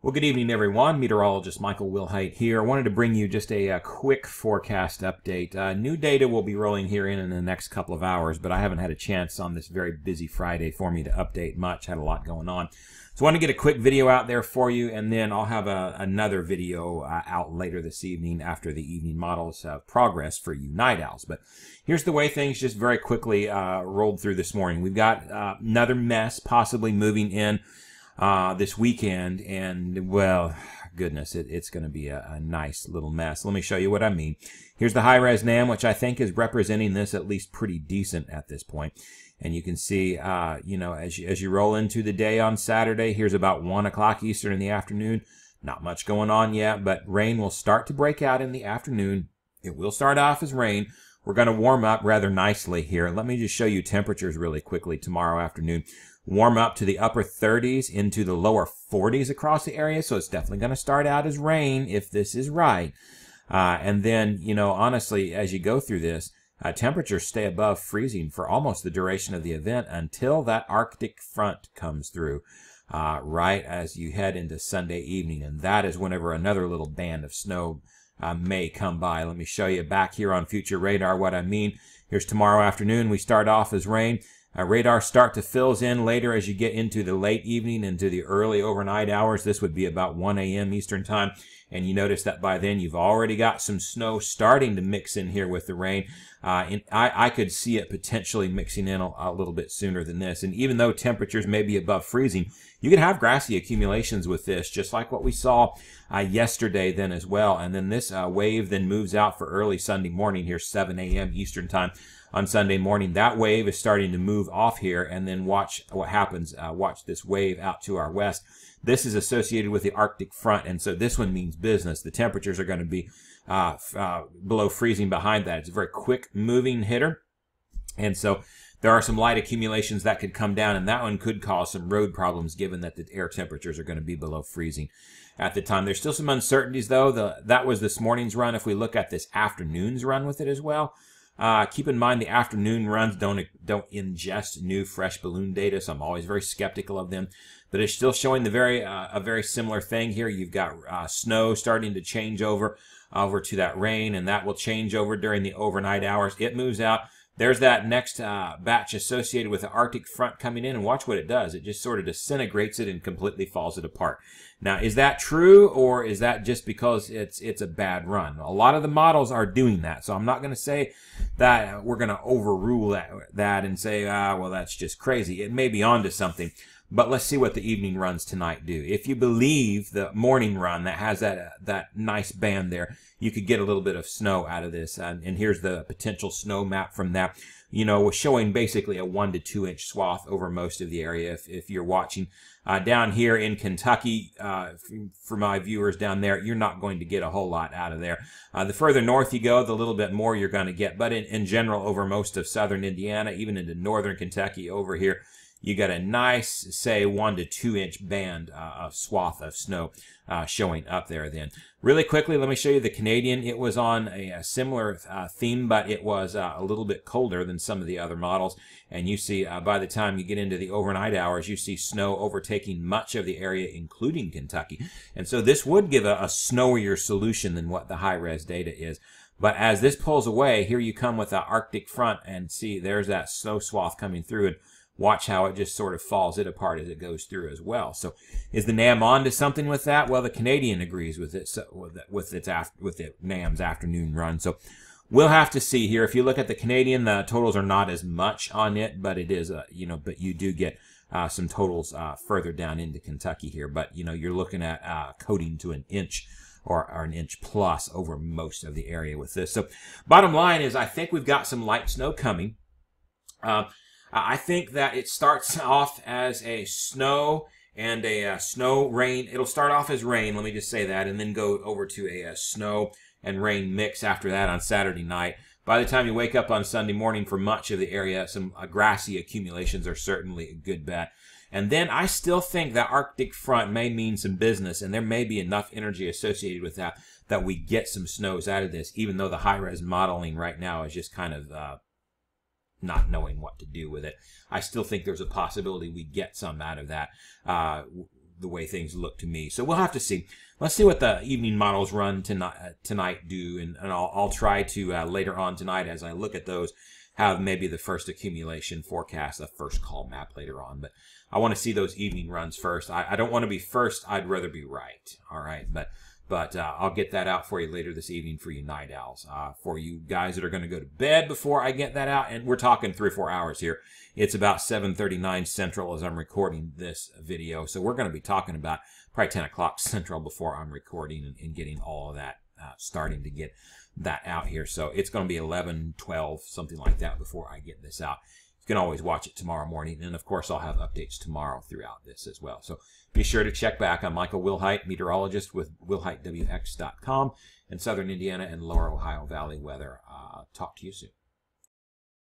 Well, good evening, everyone. Meteorologist Michael Wilhite here. I wanted to bring you just a quick forecast update. New data will be rolling here in the next couple of hours, but I haven't had a chance on this very busy Friday for me to update much. Had a lot going on. So I want to get a quick video out there for you, and then I'll have another video out later this evening after the evening models progress for you night owls. But here's the way things just very quickly rolled through this morning. We've got another mess possibly moving in this weekend, and well, goodness, it's going to be a nice little mess. Let me show you what I mean. Here's the high-res NAM, which I think is representing this at least pretty decent at this point. And you can see, you know, as you roll into the day on Saturday, here's about 1 o'clock Eastern in the afternoon. Not much going on yet, but rain will start to break out in the afternoon. It will start off as rain. We're going to warm up rather nicely here. Let me just show you temperatures really quickly tomorrow afternoon. Warm up to the upper 30s into the lower 40s across the area, so it's definitely going to start out as rain if this is right. And then, you know, honestly, as you go through this, temperatures stay above freezing for almost the duration of the event until that Arctic front comes through, right as you head into Sunday evening. And that is whenever another little band of snow may come by. Let me show you back here on future radar what I mean. Here's tomorrow afternoon. We start off as rain. Radar start to fills in later as you get into the late evening, into the early overnight hours. This would be about 1 a.m. Eastern time. And you notice that by then you've already got some snow starting to mix in here with the rain. And I could see it potentially mixing in a little bit sooner than this. And even though temperatures may be above freezing, you can have grassy accumulations with this, just like what we saw yesterday then as well. And then this wave then moves out for early Sunday morning here, 7 a.m. Eastern time. On Sunday morning, that wave is starting to move off here, and then watch what happens. Watch this wave out to our west. This is associated with the Arctic front, and so this one means business. The temperatures are going to be below freezing behind that. It's a very quick moving hitter, and so there are some light accumulations that could come down, and that one could cause some road problems given that the air temperatures are going to be below freezing at the time. There's still some uncertainties, though. That was this morning's run. If we look at this afternoon's run with it as well, keep in mind the afternoon runs don't ingest new fresh balloon data, so I'm always very skeptical of them. But it's still showing a very similar thing here. You've got snow starting to change over to that rain, and that will change over during the overnight hours. It moves out. There's that next batch associated with the Arctic front coming in, and watch what it does. It just sort of disintegrates it and completely falls it apart. Now, is that true, or is that just because it's a bad run? A lot of the models are doing that, so I'm not going to say that we're going to overrule that and say, well, that's just crazy. It may be onto something, but let's see what the evening runs tonight do. If you believe the morning run that has that nice band there, you could get a little bit of snow out of this. And here's the potential snow map from that. You know, showing basically a 1 to 2 inch swath over most of the area. If you're watching down here in Kentucky, for my viewers down there, you're not going to get a whole lot out of there. The further north you go, the little bit more you're going to get. But in general, over most of southern Indiana, even into northern Kentucky over here, you got a nice, say, 1 to 2 inch band of swath of snow showing up there then. Really quickly, let me show you the Canadian. It was on a similar theme, but it was a little bit colder than some of the other models. And you see, by the time you get into the overnight hours, you see snow overtaking much of the area, including Kentucky. And so this would give a snowier solution than what the high-res data is. But as this pulls away, here you come with the Arctic front, and see, there's that snow swath coming through, and watch how it just sort of falls it apart as it goes through as well. So is the NAM on to something with that? Well, the Canadian agrees with it, so with the NAM's afternoon run. So we'll have to see here. If you look at the Canadian, the totals are not as much on it, but it is you know, but you do get some totals further down into Kentucky here. But you know, you're looking at coating to an inch or an inch plus over most of the area with this. So bottom line is, I think we've got some light snow coming. I think that it starts off as a snow and a snow rain. It'll start off as rain, let me just say that, and then go over to a snow and rain mix after that on Saturday night. By the time you wake up on Sunday morning, for much of the area, some grassy accumulations are certainly a good bet. And then I still think that Arctic front may mean some business, and there may be enough energy associated with that we get some snows out of this, even though the high-res modeling right now is just kind of not knowing what to do with it. I still think there's a possibility we get some out of that. the way things look to me. So we'll have to see. Let's see what the evening models run tonight do, and I'll try to later on tonight, as I look at those, have maybe the first accumulation forecast, the first call map later on. But I want to see those evening runs first. I don't want to be first. I'd rather be right. All right, but I'll get that out for you later this evening for you night owls. For you guys that are going to go to bed before I get that out, and we're talking 3 or 4 hours here. It's about 7:39 Central as I'm recording this video. So we're going to be talking about probably 10 o'clock Central before I'm recording and getting all of that, starting to get that out here. So it's going to be 11, 12, something like that before I get this out. You can always watch it tomorrow morning. And of course, I'll have updates tomorrow throughout this as well. So be sure to check back. I'm Michael Wilhite, meteorologist with WilhiteWX.com in Southern Indiana and Lower Ohio Valley weather. Talk to you soon.